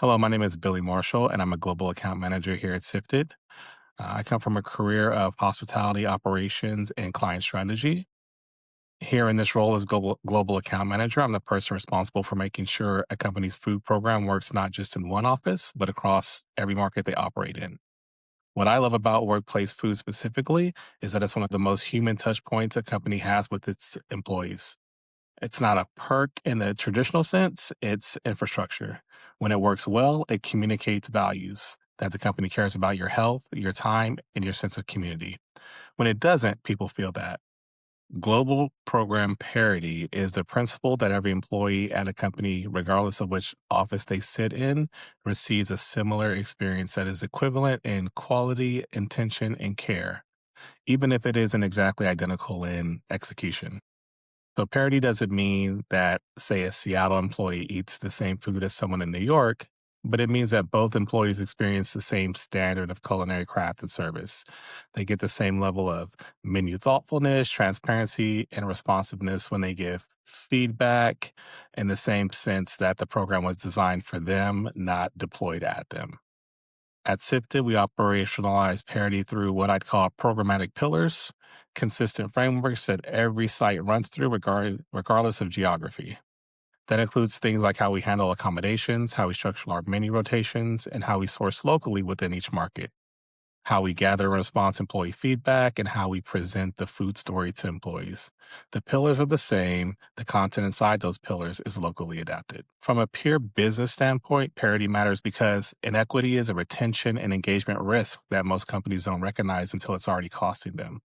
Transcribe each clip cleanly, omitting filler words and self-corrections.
Hello, my name is Billy Marshall, and I'm a global account manager here at Sifted. I come from a career of hospitality operations and client strategy. Here in this role as global account manager, I'm the person responsible for making sure a company's food program works not just in one office, but across every market they operate in. What I love about workplace food specifically is that it's one of the most human touch points a company has with its employees. It's not a perk in the traditional sense, it's infrastructure. When it works well, it communicates values that the company cares about your health, your time, and your sense of community. When it doesn't, people feel that. Global program parity is the principle that every employee at a company, regardless of which office they sit in, receives a similar experience that is equivalent in quality, intention, and care, even if it isn't exactly identical in execution. So parity doesn't mean that, say, a Seattle employee eats the same food as someone in New York, but it means that both employees experience the same standard of culinary craft and service. They get the same level of menu thoughtfulness, transparency, and responsiveness when they give feedback in the same sense that the program was designed for them, not deployed at them. At Sifted, we operationalize parity through what I'd call programmatic pillars, consistent frameworks that every site runs through regardless of geography. That includes things like how we handle accommodations, how we structure our menu rotations, and how we source locally within each market, how we gather and response employee feedback, and how we present the food story to employees. The pillars are the same. The content inside those pillars is locally adapted. From a pure business standpoint, parity matters because inequity is a retention and engagement risk that most companies don't recognize until it's already costing them.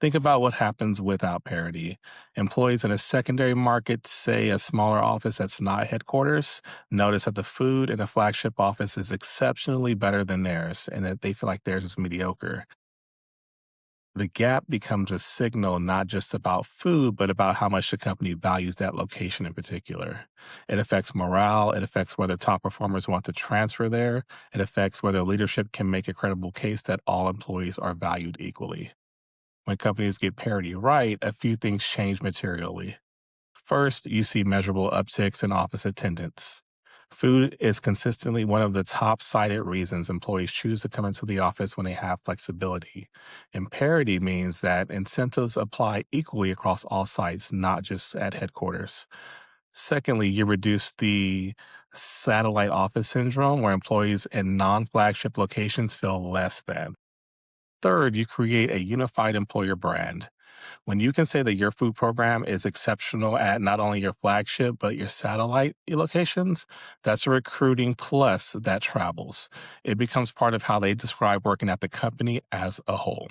Think about what happens without parity. Employees in a secondary market, say a smaller office that's not headquarters, notice that the food in a flagship office is exceptionally better than theirs and that they feel like theirs is mediocre. The gap becomes a signal not just about food, but about how much the company values that location in particular. It affects morale. It affects whether top performers want to transfer there. It affects whether leadership can make a credible case that all employees are valued equally. When companies get parity right, a few things change materially. First, you see measurable upticks in office attendance. Food is consistently one of the top cited reasons employees choose to come into the office when they have flexibility. And parity means that incentives apply equally across all sites, not just at headquarters. Secondly, you reduce the satellite office syndrome where employees in non flagship locations feel less than. Third, you create a unified employer brand. When you can say that your food program is exceptional at not only your flagship, but your satellite locations, that's a recruiting plus that travels. It becomes part of how they describe working at the company as a whole.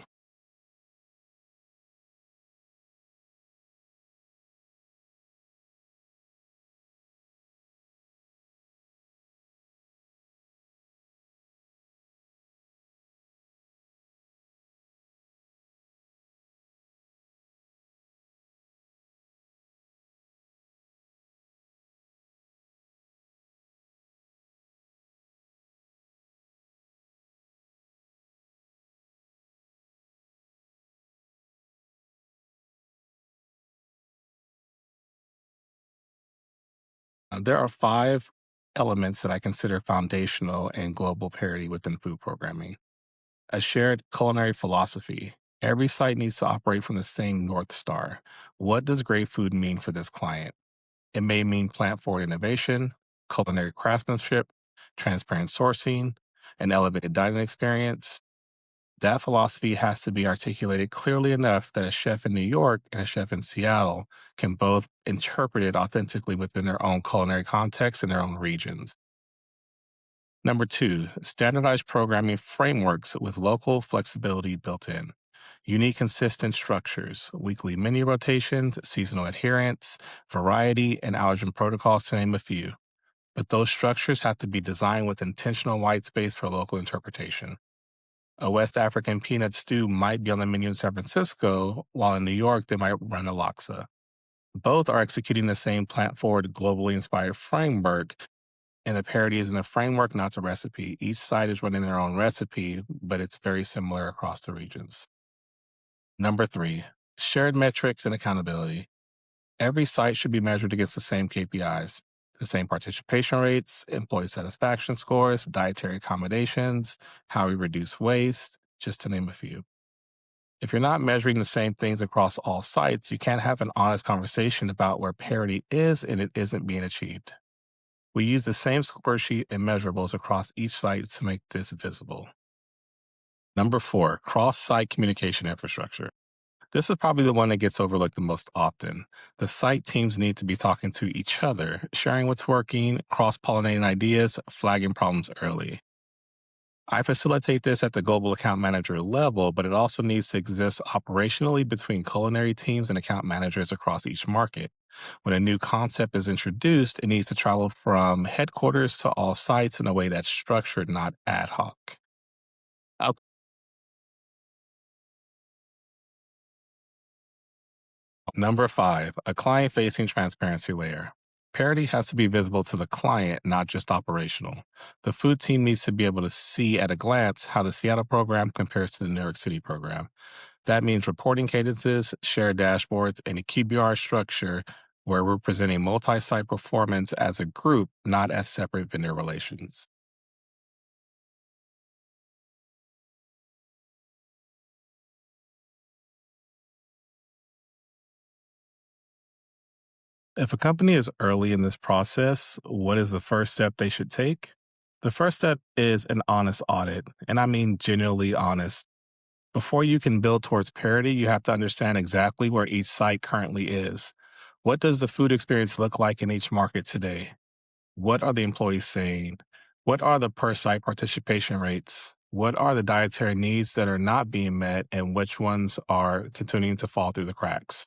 There are five elements that I consider foundational in global parity within food programming. A shared culinary philosophy. Every site needs to operate from the same North Star. What does great food mean for this client? It may mean plant forward innovation, culinary craftsmanship, transparent sourcing, an elevated dining experience. That philosophy has to be articulated clearly enough that a chef in New York and a chef in Seattle can both interpret it authentically within their own culinary context and their own regions. Number two, standardized programming frameworks with local flexibility built in. You need consistent structures, weekly menu rotations, seasonal adherence, variety, and allergen protocols, to name a few. But those structures have to be designed with intentional white space for local interpretation. A West African peanut stew might be on the menu in San Francisco, while in New York they might run a laksa. Both are executing the same plant forward, globally inspired framework, and the parity is in the framework, not the recipe. Each site is running their own recipe, but it's very similar across the regions. Number three, shared metrics and accountability. Every site should be measured against the same KPIs. the same participation rates, employee satisfaction scores, dietary accommodations, how we reduce waste, just to name a few. If you're not measuring the same things across all sites, you can't have an honest conversation about where parity is and it isn't being achieved. We use the same score sheet and measurables across each site to make this visible. Number four, cross site communication infrastructure. This is probably the one that gets overlooked the most often. The site teams need to be talking to each other, sharing what's working, cross pollinating ideas, flagging problems early. I facilitate this at the global account manager level, but it also needs to exist operationally between culinary teams and account managers across each market. When a new concept is introduced, it needs to travel from headquarters to all sites in a way that's structured, not ad hoc. Uh, Number five, a client facing transparency layer. Parity has to be visible to the client, not just operational. The food team needs to be able to see at a glance how the Seattle program compares to the New York City program. That means reporting cadences, shared dashboards, and a QBR structure where we're presenting multi site performance as a group, not as separate vendor relations. If a company is early in this process, what is the first step they should take? The first step is an honest audit, and I mean genuinely honest. Before you can build towards parity, you have to understand exactly where each site currently is. What does the food experience look like in each market today? What are the employees saying? What are the per site participation rates? What are the dietary needs that are not being met and which ones are continuing to fall through the cracks?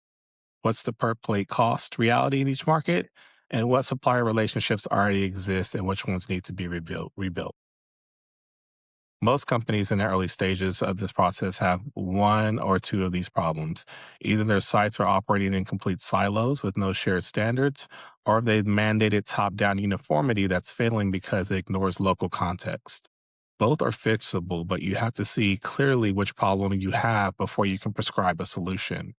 What's the per plate cost reality in each market? And what supplier relationships already exist and which ones need to be rebuilt? Most companies in the early stages of this process have one or two of these problems. Either their sites are operating in complete silos with no shared standards, or they've mandated top down uniformity that's failing because it ignores local context. Both are fixable, but you have to see clearly which problem you have before you can prescribe a solution.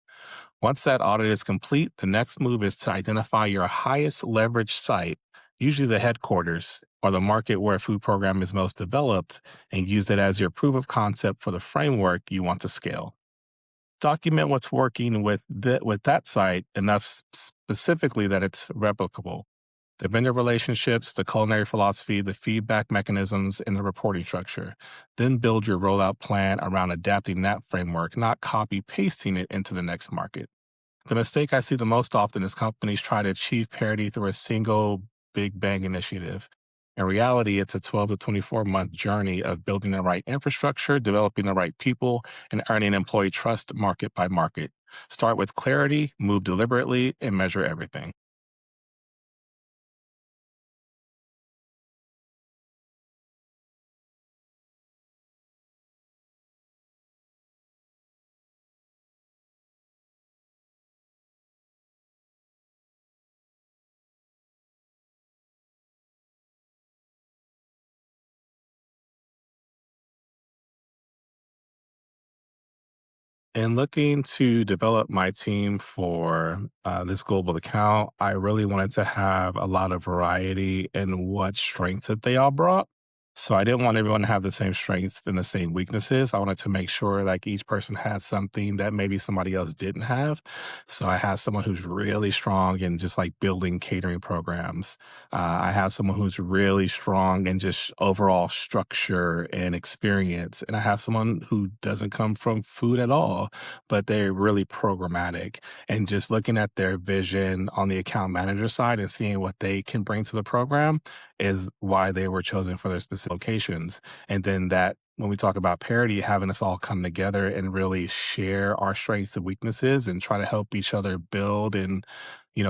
Once that audit is complete, the next move is to identify your highest leverage site, usually the headquarters or the market where a food program is most developed, and use it as your proof of concept for the framework you want to scale. Document what's working with that site enough specifically that it's replicable. The vendor relationships, the culinary philosophy, the feedback mechanisms, and the reporting structure. Then build your rollout plan around adapting that framework, not copy pasting it into the next market. The mistake I see the most often is companies try to achieve parity through a single big bang initiative. In reality, it's a 12 to 24-month journey of building the right infrastructure, developing the right people, and earning employee trust market by market. Start with clarity, move deliberately, and measure everything. In looking to develop my team for this global account, I really wanted to have a lot of variety in what strengths that they all brought. So I didn't want everyone to have the same strengths and the same weaknesses. I wanted to make sure like each person had something that maybe somebody else didn't have. So I have someone who's really strong in just like building catering programs. I have someone who's really strong in just overall structure and experience. And I have someone who doesn't come from food at all, but they're really programmatic. And just looking at their vision on the account manager side and seeing what they can bring to the program is why they were chosen for their specific locations. And then that when we talk about parity, having us all come together and really share our strengths and weaknesses and try to help each other build and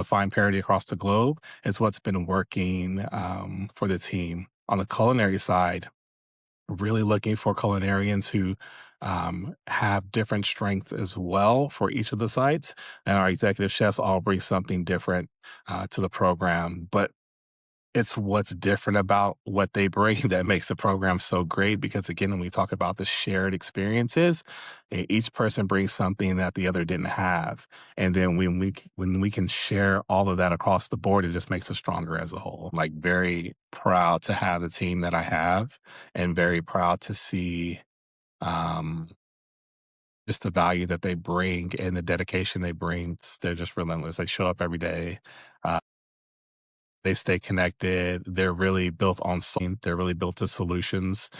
find parity across the globe is what's been working for the team. On the culinary side, really looking for culinarians who have different strengths as well for each of the sites. And our executive chefs all bring something different to the program. But It's what's different about what they bring that makes the program so great because, again, when we talk about the shared experiences, each person brings something that the other didn't have, and then when we can share all of that across the board, it just makes us stronger as a whole. Like, very proud to have the team that I have and very proud to see, um, just the value that they bring and the dedication they bring. They're just relentless. They show up every day. Uh, they stay connected. They're really built on something. They're really built to solutions,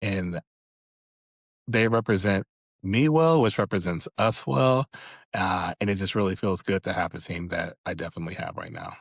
and they represent me well, which represents us well. And it just really feels good to have the team that I definitely have right now.